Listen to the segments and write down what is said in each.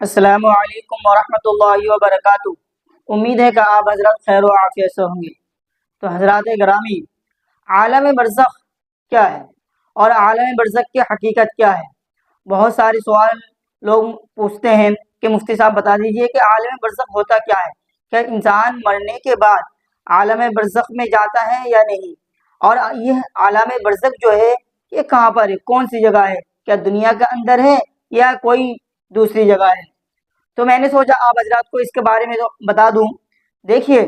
अस्सलामु अलैकुम वरहमतुल्लाहि वबरकातुह। उम्मीद है कि आप हजरत खैर व आफियत से होंगे। तो हजरात ग्रामी, आलम बरज़ख क्या है और आलम बरज़ख की हकीकत क्या है? बहुत सारे सवाल लोग पूछते हैं कि मुफ्ती साहब बता दीजिए कि आलम बरज़ख होता क्या है? क्या इंसान मरने के बाद आलम बरज़ख में जाता है या नहीं? और यह आलम बरज़ख जो है ये कहाँ पर है, कौन सी जगह है? क्या दुनिया के अंदर है या कोई दूसरी जगह है? तो मैंने सोचा आप हजरात को इसके बारे में तो बता दूं। देखिए,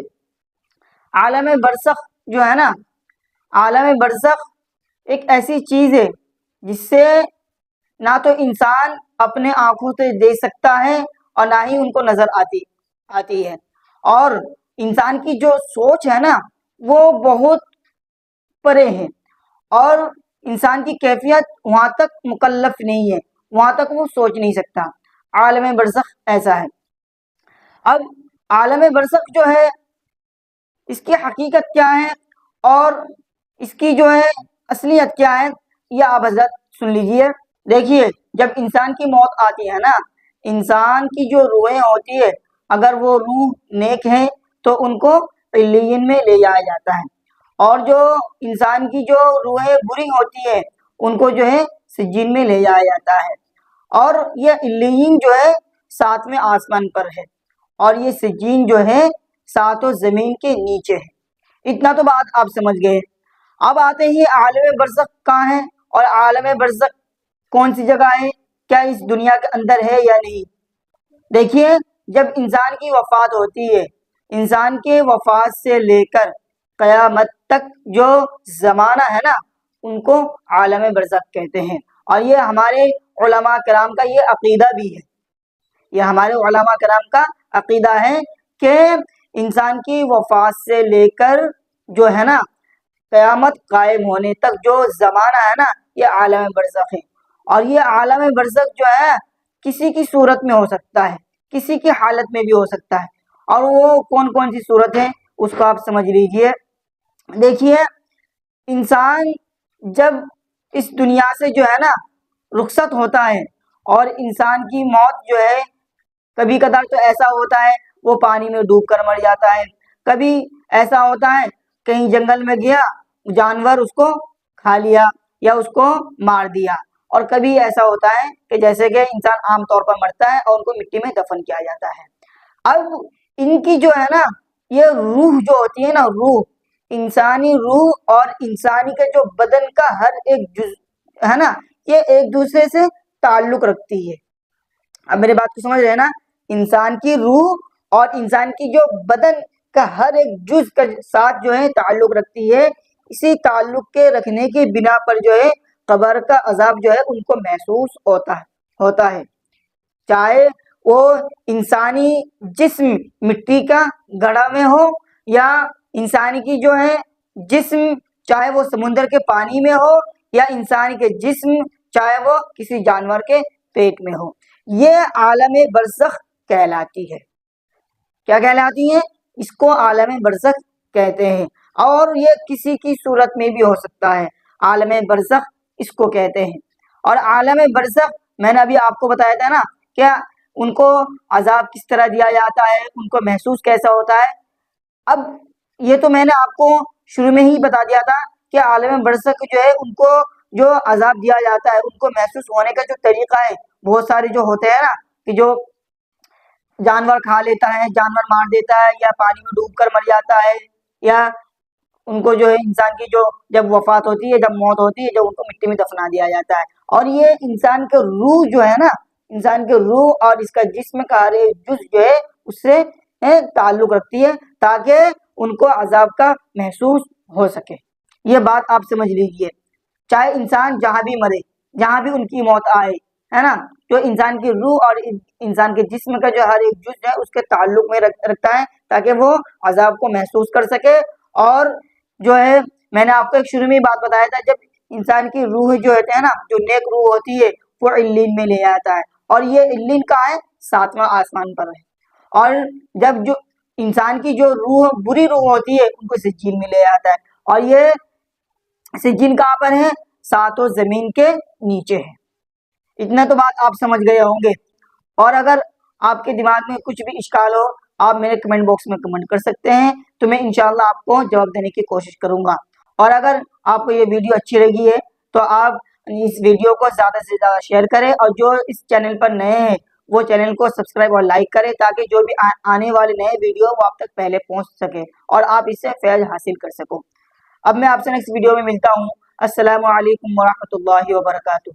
आलम बरज़ख जो है ना, आलम बरज़ख एक ऐसी चीज़ है जिससे ना तो इंसान अपने आंखों से देख सकता है और ना ही उनको नजर आती आती है। और इंसान की जो सोच है ना वो बहुत परे है, और इंसान की कैफियत वहां तक मुकल्लफ नहीं है, वहां तक वो सोच नहीं सकता। आलम बरज़ख ऐसा है। अब आलम बरज़ख जो है इसकी हकीकत क्या है और इसकी जो है असलियत क्या है, ये आप हजरत सुन लीजिए। देखिए, जब इंसान की मौत आती है ना, इंसान की जो रूहें होती है, अगर वो रूह नेक है तो उनको इल्लियीन में ले जाया जाता है, और जो इंसान की जो रूहें बुरी होती है उनको जो है सिज्जीन में ले जाया जाता है। और ये इल्लियीन जो है सातवें आसमान पर है, और ये सिज्जीन जो है सातों जमीन के नीचे है। इतना तो बात आप समझ गए। अब आते ही आलम बरज़ख कहाँ है और आलम बरज़ख कौन सी जगह है, क्या इस दुनिया के अंदर है या नहीं। देखिए, जब इंसान की वफात होती है, इंसान के वफात से लेकर क़यामत तक जो ज़माना है ना, उनको आलम बरज़ख कहते हैं। और ये हमारे उलमा कराम का ये अकीदा भी है, ये हमारे उलमा कराम का अकीदा है कि इंसान की वफात से लेकर जो है ना क़यामत कायम होने तक जो ज़माना है ना, ये आलम बरज़ख है। और ये आलम बरज़ख जो है किसी की सूरत में हो सकता है, किसी की हालत में भी हो सकता है। और वो कौन कौन सी सूरत है उसको आप समझ लीजिए। देखिए, इंसान जब इस दुनिया से जो है ना रुखसत होता है, और इंसान की मौत जो है कभी कदार तो ऐसा होता है वो पानी में डूब कर मर जाता है, कभी ऐसा होता है कहीं जंगल में गया, जानवर उसको खा लिया या उसको मार दिया, और कभी ऐसा होता है कि जैसे कि इंसान आमतौर पर मरता है और उनको मिट्टी में दफन किया जाता है। अब इनकी जो है ना ये रूह जो होती है ना, रूह, इंसानी रूह और इंसानी के जो बदन का हर एक जुज है ना, ये एक दूसरे से ताल्लुक रखती है। अब मेरे बात को समझ रहे हैं ना, इंसान की रूह और इंसान की जो बदन का हर एक जुज के साथ जो है ताल्लुक रखती है। इसी ताल्लुक के रखने की बिना पर जो है कब्र का अजाब जो है उनको महसूस होता है, चाहे वो इंसानी जिस्म मिट्टी का गड़ा में हो, या इंसान की जो है जिस्म चाहे वो समुद्र के पानी में हो, या इंसान के जिस्म चाहे वो किसी जानवर के पेट में हो। ये आलम बरज़ख कहलाती है। क्या कहलाती है? इसको आलम बरज़ख कहते हैं। और ये किसी की सूरत में भी हो सकता है, आलम बरज़ख इसको कहते हैं। और आलम बरज़ख मैंने अभी आपको बताया था ना, क्या उनको अजाब किस तरह दिया जाता है, उनको महसूस कैसा होता है। अब ये तो मैंने आपको शुरू में ही बता दिया था कि आलम बरज़ख जो है उनको जो अजाब दिया जाता है, उनको महसूस होने का जो तरीका है, बहुत सारे जो होते हैं ना कि जो जानवर खा लेता है, जानवर मार देता है, या पानी में डूब कर मर जाता है, या उनको जो है इंसान की जो जब वफात होती है, जब मौत होती है, जब उनको मिट्टी में दफना दिया जाता है। और ये इंसान के रूह जो है ना, इंसान के रूह और इसका जिस्म का हर एक जुज जो है उससे ताल्लुक रखती है, ताकि उनको अजाब का महसूस हो सके। ये बात आप समझ लीजिए। चाहे इंसान जहां भी मरे, जहां भी उनकी मौत आए, है ना, जो इंसान की रूह और इंसान के जिस्म का जो हर एक जुज है उसके ताल्लुक में रखता है, ताकि वो अजाब को महसूस कर सके। और जो है मैंने आपको एक शुरू में ही बात बताया था, जब इंसान की रूह जो होते हैं ना, जो नेक रूह होती है, वो इल्लीन में ले जाता है, और ये इल्लीन कहाँ है? सातवां आसमान पर है। और जब जो इंसान की जो रूह बुरी रूह होती है उनको सिज्जीन में ले जाता है, और ये सिज्जीन कहाँ पर है? सातों जमीन के नीचे है। इतना तो बात आप समझ गए होंगे। और अगर آپ کے دماغ میں کچھ بھی اشکال ہو آپ میرے کمنٹ باکس میں کمنٹ کر سکتے ہیں، تو میں انشاءاللہ آپ کو جواب دینے کی کوشش کروں گا۔ اور اگر آپ کو یہ ویڈیو اچھی لگی ہے تو آپ اس ویڈیو کو زیادہ سے زیادہ شیئر کریں، اور جو اس چینل پر نئے ہیں وہ چینل کو سبسکرائب اور لائک کریں، تاکہ جو بھی آنے والے نئے ویڈیو وہ آپ تک پہلے پہنچ سکے اور آپ اس سے فیض حاصل کر سکو۔ اب میں آپ سے نیکسٹ ویڈیو میں ملتا ہوں۔ السلام علیکم ورحمۃ اللہ وبرکاتہ۔